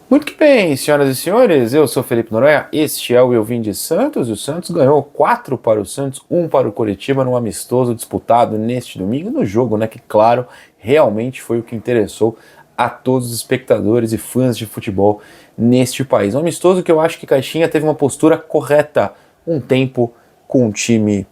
Muito que bem, senhoras e senhores, eu sou Felipe Noronha, este é o Eu Vim de Santos, e o Santos ganhou 4 para o Santos, 1 para o Coritiba, num amistoso disputado neste domingo, no jogo, né, que claro, realmente foi o que interessou a todos os espectadores e fãs de futebol neste país. Um amistoso que eu acho que Caixinha teve uma postura correta, um tempo com um time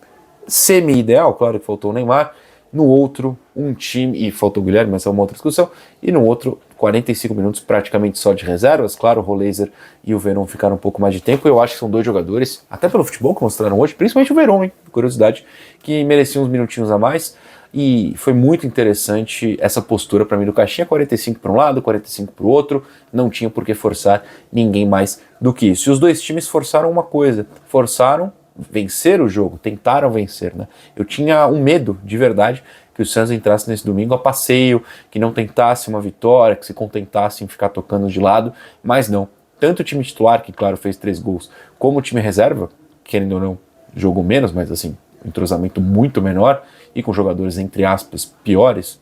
semi-ideal, claro que faltou o Neymar, no outro um time, e faltou o Guilherme, mas é uma outra discussão, e no outro 45 minutos praticamente só de reservas, claro, o Roleiser e o Verón ficaram um pouco mais de tempo, eu acho que são dois jogadores, até pelo futebol que mostraram hoje, principalmente o Verón, hein, curiosidade, que mereciam uns minutinhos a mais, e foi muito interessante essa postura para mim do Caixinha, 45 para um lado, 45 para o outro, não tinha por que forçar ninguém mais do que isso. E os dois times forçaram uma coisa, forçaram vencer o jogo, tentaram vencer, né? Eu tinha um medo, de verdade, que o Santos entrasse nesse domingo a passeio, que não tentasse uma vitória, que se contentasse em ficar tocando de lado, mas não. Tanto o time titular, que claro fez 3 gols, como o time reserva, querendo ou não, jogou menos, mas assim, um entrosamento muito menor, e com jogadores, entre aspas, piores,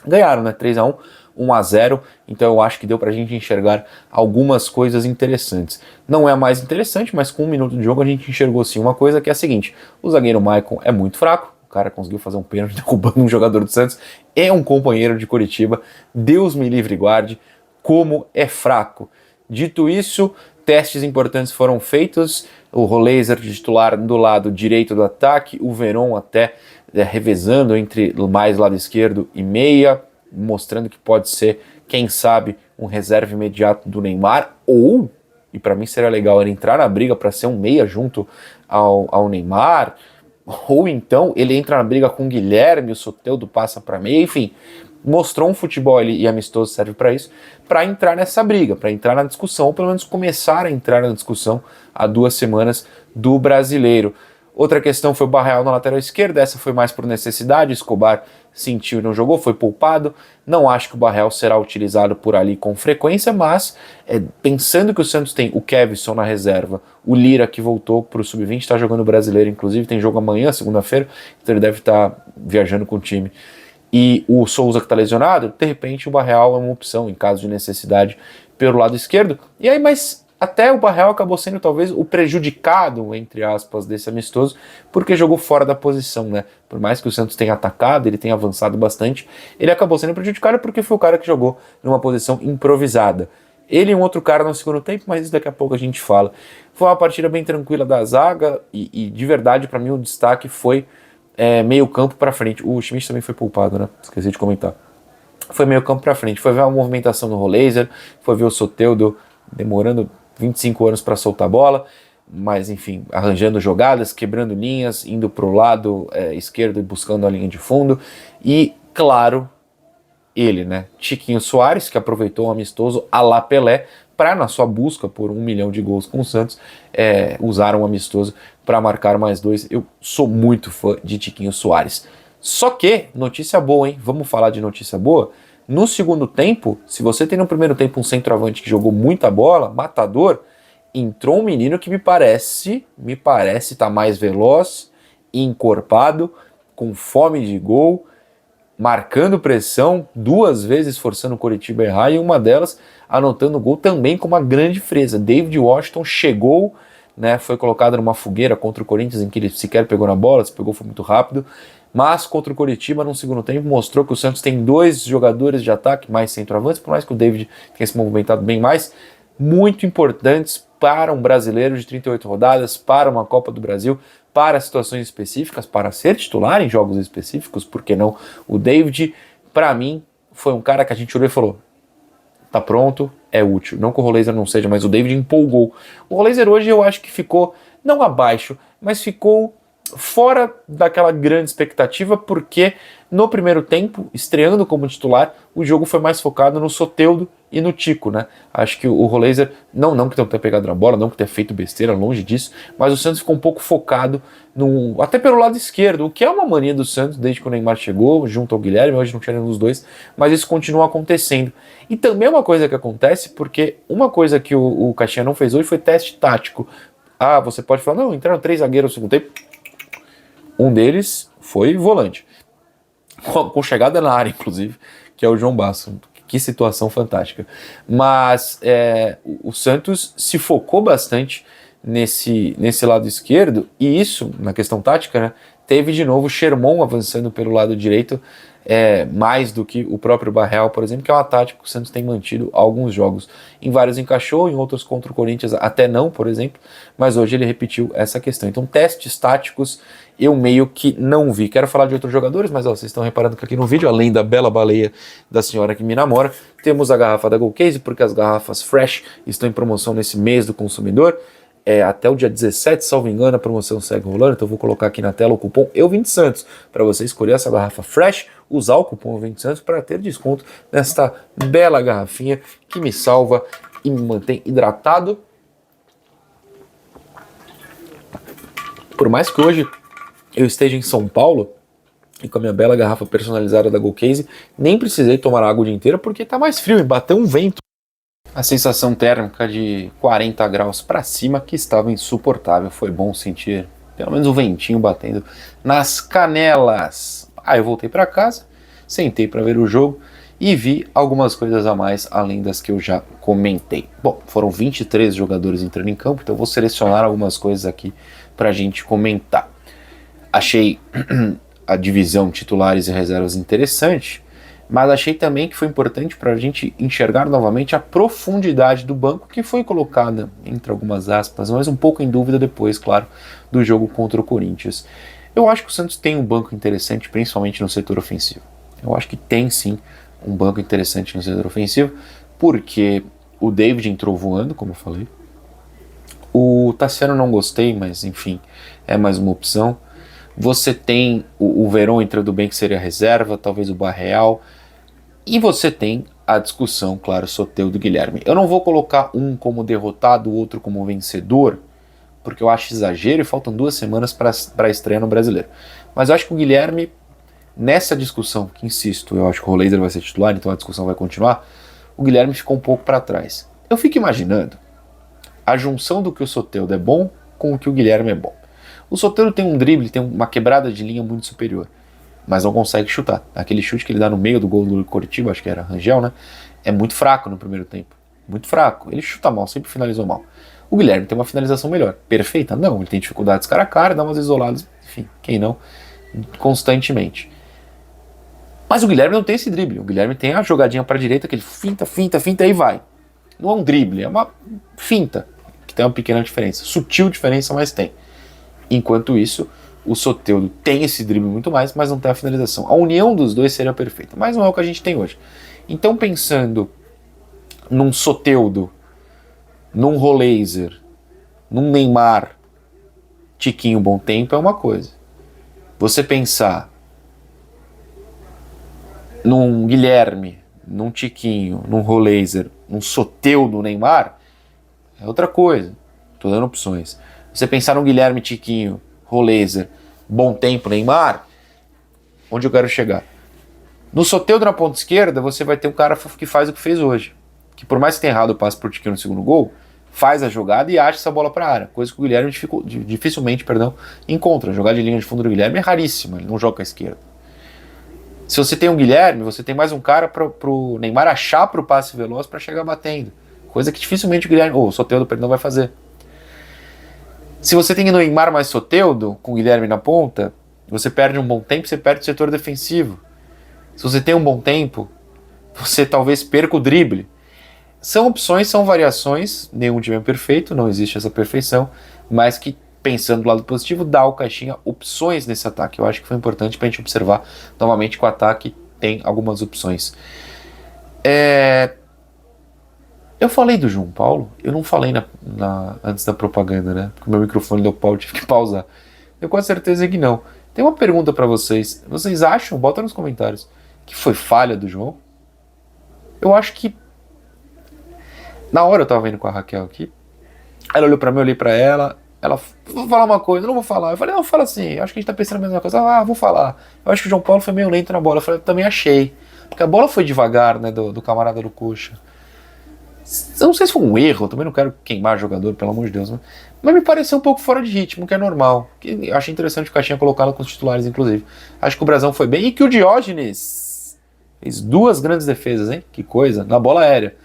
ganharam, né? 3-1, 1-0, então eu acho que deu pra gente enxergar algumas coisas interessantes. Não é a mais interessante, mas com um minuto de jogo a gente enxergou sim uma coisa que é a seguinte: o zagueiro Maicon é muito fraco, o cara conseguiu fazer um pênalti derrubando um jogador do Santos, é um companheiro de Coritiba, Deus me livre e guarde, como é fraco. Dito isso, testes importantes foram feitos, o Roleiser titular do lado direito do ataque, o Verón até revezando entre mais lado esquerdo e meia, mostrando que pode ser, quem sabe, um reserva imediato do Neymar, ou, e para mim seria legal ele entrar na briga para ser um meia junto ao Neymar, ou então ele entra na briga com o Guilherme, o Soteldo passa para meia, enfim, mostrou um futebol ali, e amistoso serve para isso, para entrar nessa briga, para entrar na discussão, ou pelo menos começar a entrar na discussão há 2 semanas do Brasileiro. Outra questão foi o Barreal na lateral esquerda, essa foi mais por necessidade, Escobar sentiu e não jogou, foi poupado. Não acho que o Barreal será utilizado por ali com frequência, mas pensando que o Santos tem o Kevson na reserva, o Lira que voltou para o Sub-20, está jogando o Brasileiro, inclusive tem jogo amanhã, segunda-feira, então ele deve estar viajando com o time, e o Souza que está lesionado, de repente o Barreal é uma opção em caso de necessidade pelo lado esquerdo. E aí, mas até o Barreal acabou sendo talvez o prejudicado, entre aspas, desse amistoso, porque jogou fora da posição, né? Por mais que o Santos tenha atacado, ele tenha avançado bastante, ele acabou sendo prejudicado porque foi o cara que jogou numa posição improvisada. Ele e um outro cara no segundo tempo, mas isso daqui a pouco a gente fala. Foi uma partida bem tranquila da zaga e de verdade, para mim, o destaque foi meio campo para frente. O Schmidt também foi poupado, né? Esqueci de comentar. Foi meio campo para frente. Foi ver a movimentação do Roleiser, foi ver o Soteldo demorando 25 anos para soltar a bola, mas enfim, arranjando jogadas, quebrando linhas, indo para o lado esquerdo e buscando a linha de fundo. E, claro, ele, né? Tiquinho Soares, que aproveitou um amistoso à la Pelé, para, na sua busca por 1 milhão de gols com o Santos, usar um amistoso para marcar mais 2. Eu sou muito fã de Tiquinho Soares. Só que, notícia boa, hein? Vamos falar de notícia boa? No segundo tempo, se você tem no primeiro tempo um centroavante que jogou muita bola, matador, entrou um menino que me parece estar mais veloz, encorpado, com fome de gol, marcando pressão, 2 vezes forçando o Coritiba a errar, e uma delas anotando o gol também com uma grande frieza. David Washington chegou, né, foi colocado numa fogueira contra o Corinthians, em que ele sequer pegou na bola, se pegou foi muito rápido, mas contra o Coritiba, no segundo tempo, mostrou que o Santos tem 2 jogadores de ataque, mais centroavantes, por mais que o David tenha se movimentado bem mais, muito importantes para um brasileiro de 38 rodadas, para uma Copa do Brasil, para situações específicas, para ser titular em jogos específicos, por que não? O David, para mim, foi um cara que a gente olhou e falou: tá pronto, é útil. Não que o Roleiser não seja, mas o David empolgou. O Roleiser hoje eu acho que ficou, não abaixo, mas ficou fora daquela grande expectativa, porque no primeiro tempo, estreando como titular, o jogo foi mais focado no Soteldo e no Tico, né? Acho que o Roleiser, não que tenha pegado na bola, não que tenha feito besteira, longe disso, mas o Santos ficou um pouco focado até pelo lado esquerdo, o que é uma mania do Santos desde que o Neymar chegou, junto ao Guilherme, hoje não tinha nenhum dos dois, mas isso continua acontecendo. E também é uma coisa que acontece, porque uma coisa que o Caixinha não fez hoje foi teste tático. Ah, você pode falar, não, entraram 3 zagueiros no segundo tempo. Um deles foi volante, com chegada na área, inclusive, que é o João Basso, Que situação fantástica. Mas o Santos se focou bastante nesse lado esquerdo, e isso, na questão tática, né, teve de novo o Sherman avançando pelo lado direito, mais do que o próprio Barreal, por exemplo, que é uma tática que o Santos tem mantido alguns jogos. Em vários encaixou, em outros contra o Corinthians até não, por exemplo, mas hoje ele repetiu essa questão. Então, testes táticos eu meio que não vi. Quero falar de outros jogadores, mas vocês estão reparando que aqui no vídeo, além da bela baleia da senhora que me namora, temos a garrafa da Golcase, porque as garrafas Fresh estão em promoção nesse mês do consumidor. Até o dia 17, salvo engano, a promoção segue rolando, então eu vou colocar aqui na tela o cupom EUVINDESANTOS para você escolher essa garrafa Fresh, usar o cupom EUVINDESANTOS para ter desconto nesta bela garrafinha que me salva e me mantém hidratado. Por mais que hoje eu esteja em São Paulo e com a minha bela garrafa personalizada da Golcase, nem precisei tomar água o dia inteiro porque está mais frio e bateu um vento. A sensação térmica de 40 graus para cima que estava insuportável. Foi bom sentir pelo menos o ventinho batendo nas canelas. Aí eu voltei para casa, sentei para ver o jogo e vi algumas coisas a mais além das que eu já comentei. Bom, foram 23 jogadores entrando em campo, então eu vou selecionar algumas coisas aqui para a gente comentar. Achei a divisão titulares e reservas interessante, mas achei também que foi importante para a gente enxergar novamente a profundidade do banco que foi colocada, entre algumas aspas, mas um pouco em dúvida depois, claro, do jogo contra o Corinthians. Eu acho que o Santos tem um banco interessante, principalmente no setor ofensivo. Eu acho que tem sim um banco interessante no setor ofensivo, porque o David entrou voando, como eu falei. O Tassiano não gostei, mas enfim, é mais uma opção. Você tem o Verón entrando bem, que seria reserva, talvez o Barreal. E você tem a discussão, claro, Soteldo e Guilherme. Eu não vou colocar um como derrotado, o outro como vencedor, porque eu acho exagero e faltam 2 semanas para a estreia no Brasileiro. Mas eu acho que o Guilherme, nessa discussão, que insisto, eu acho que o Roleiser vai ser titular, então a discussão vai continuar, o Guilherme ficou um pouco para trás. Eu fico imaginando a junção do que o Soteldo é bom com o que o Guilherme é bom. O Soteldo tem um drible, tem uma quebrada de linha muito superior, mas não consegue chutar. Aquele chute que ele dá no meio do gol do Coritiba, acho que era Rangel, né? É muito fraco no primeiro tempo. Muito fraco. Ele chuta mal, sempre finalizou mal. O Guilherme tem uma finalização melhor. Perfeita? Não. Ele tem dificuldades cara a cara, dá umas isoladas, enfim, quem não, constantemente. Mas o Guilherme não tem esse drible. O Guilherme tem a jogadinha para a direita, que ele finta, finta, finta e vai. Não é um drible, é uma finta, que tem uma pequena diferença. Sutil diferença, mas tem. Enquanto isso, o Soteldo tem esse drible muito mais, mas não tem a finalização. A união dos dois seria perfeita, mas não é o que a gente tem hoje. Então, pensando num Soteldo, num Roleiser, num Neymar, Tiquinho Bom Tempo é uma coisa. Você pensar num Guilherme, num Tiquinho, num Roleiser, num Soteldo, Neymar, é outra coisa. Estou dando opções. Você pensar no Guilherme, Tiquinho, Roleiser, Bom Tempo, Neymar, onde eu quero chegar? No Soteldo na ponta esquerda, você vai ter um cara que faz o que fez hoje. Que por mais que tenha errado o passe pro Tiquinho no segundo gol, faz a jogada e acha essa bola para a área. Coisa que o Guilherme dificilmente encontra. Jogar de linha de fundo do Guilherme é raríssima, ele não joga à esquerda. Se você tem um Guilherme, você tem mais um cara pro Neymar achar pro passe veloz para chegar batendo. Coisa que dificilmente o Guilherme, ou o Soteldo, perdão, vai fazer. Se você tem Neymar mais Soteldo, com o Guilherme na ponta, você perde um Bom Tempo, você perde o setor defensivo. Se você tem um Bom Tempo, você talvez perca o drible. São opções, são variações, nenhum time é perfeito, não existe essa perfeição, mas que, pensando do lado positivo, dá ao Caixinha opções nesse ataque. Eu acho que foi importante para a gente observar novamente que o ataque tem algumas opções. Eu falei do João Paulo, eu não falei antes da propaganda, né? Porque o meu microfone deu pau, eu tive que pausar. Eu com certeza que não. Tem uma pergunta para vocês. Vocês acham, bota nos comentários, que foi falha do João? Eu acho que... Na hora eu tava vendo com a Raquel aqui, ela olhou para mim, eu olhei para ela, vou falar uma coisa, eu não vou falar. Eu falei, não, fala assim, acho que a gente tá pensando a mesma coisa. Vou falar. Eu acho que o João Paulo foi meio lento na bola. Eu falei, eu também achei. Porque a bola foi devagar, né, do camarada do Coxa. Eu não sei se foi um erro, eu também não quero queimar jogador, pelo amor de Deus, mas me pareceu um pouco fora de ritmo, que é normal. Eu achei interessante o Caixinha colocá-la com os titulares, inclusive. Acho que o Brasão foi bem e que o Diógenes, Fez 2 grandes defesas, hein? Que coisa, na bola aérea.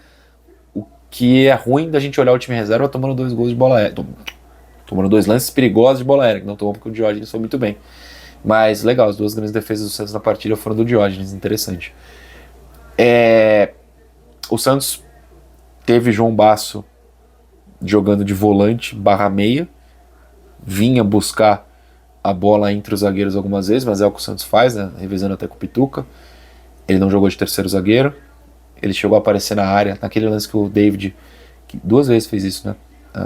O que é ruim da gente olhar o time reserva tomando 2 gols de bola aérea. Tomando 2 lances perigosos de bola aérea, que não tomou porque o Diógenes foi muito bem. Mas legal, as 2 grandes defesas do Santos na partida foram do Diógenes, interessante. O Santos teve João Basso jogando de volante barra meia, vinha buscar a bola entre os zagueiros algumas vezes, mas é o que o Santos faz, né? Revezando até com o Pituca. Ele não jogou de terceiro zagueiro, ele chegou a aparecer na área, naquele lance que o David, que 2 vezes fez isso, né?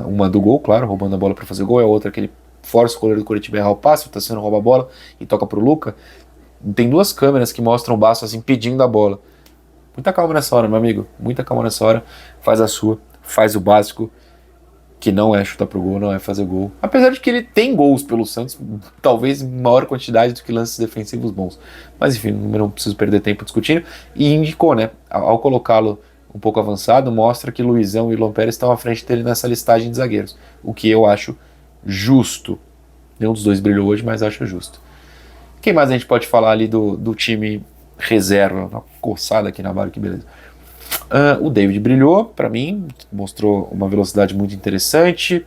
Uma do gol, claro, roubando a bola para fazer gol, e a outra que ele força o goleiro do Coritiba a errar o passe, o Tassiano rouba a bola e toca pro Luca. Tem 2 câmeras que mostram o Basso assim, pedindo a bola. Muita calma nessa hora, meu amigo, muita calma nessa hora, faz a sua, faz o básico, que não é chutar pro gol, não é fazer gol. Apesar de que ele tem gols pelo Santos, talvez em maior quantidade do que lances defensivos bons. Mas enfim, não preciso perder tempo discutindo. E indicou, né, ao colocá-lo um pouco avançado, mostra que Luizão e Luan Pérez estão à frente dele nessa listagem de zagueiros. O que eu acho justo. Nenhum dos dois brilhou hoje, mas acho justo. Quem mais a gente pode falar ali do time reserva? Uma coçada aqui na barra, que beleza. O David brilhou, para mim, mostrou uma velocidade muito interessante.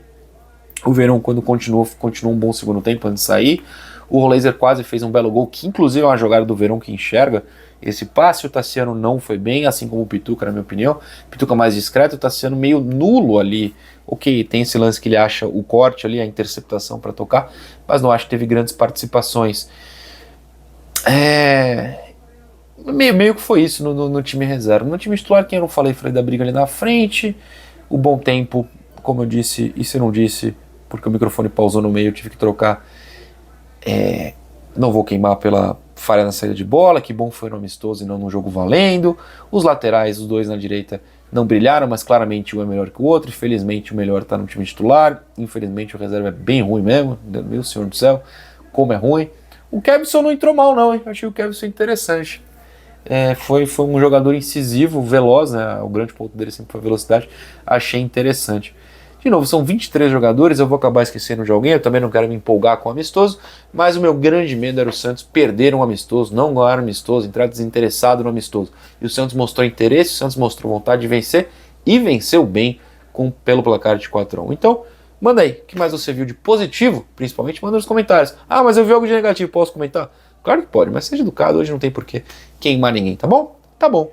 O Verón, quando continuou um bom segundo tempo antes de sair. O Roleiser quase fez um belo gol, que inclusive é uma jogada do Verón que enxerga esse passe. O Tassiano não foi bem, assim como o Pituca, na minha opinião. Pituca mais discreto, o Tassiano meio nulo ali. Ok, tem esse lance que ele acha o corte ali, a interceptação para tocar, mas não acho que teve grandes participações. Meio que foi isso no time reserva. No time titular, quem eu não falei da briga ali na frente. O Bom Tempo, como eu disse, e se não disse, porque o microfone pausou no meio, eu tive que trocar. Não vou queimar pela falha na saída de bola, que bom foi no amistoso e não no jogo valendo. Os laterais, os 2 na direita, não brilharam, mas claramente um é melhor que o outro. Infelizmente o melhor está no time titular. Infelizmente o reserva é bem ruim mesmo. Meu senhor do céu, como é ruim. O Kevson não entrou mal não, hein? Eu achei o Kevson interessante. Foi um jogador incisivo, veloz, né? O grande ponto dele sempre foi a velocidade. Achei interessante. De novo, são 23 jogadores, eu vou acabar esquecendo de alguém, eu também não quero me empolgar com o amistoso, mas o meu grande medo era o Santos perder um amistoso, não ganhar um amistoso, entrar desinteressado no amistoso. E o Santos mostrou interesse, o Santos mostrou vontade de vencer, e venceu bem pelo placar de 4-1. Então, manda aí, o que mais você viu de positivo? Principalmente manda nos comentários. Ah, mas eu vi algo de negativo, posso comentar? Claro que pode, mas seja educado, hoje não tem por que queimar ninguém, tá bom? Tá bom.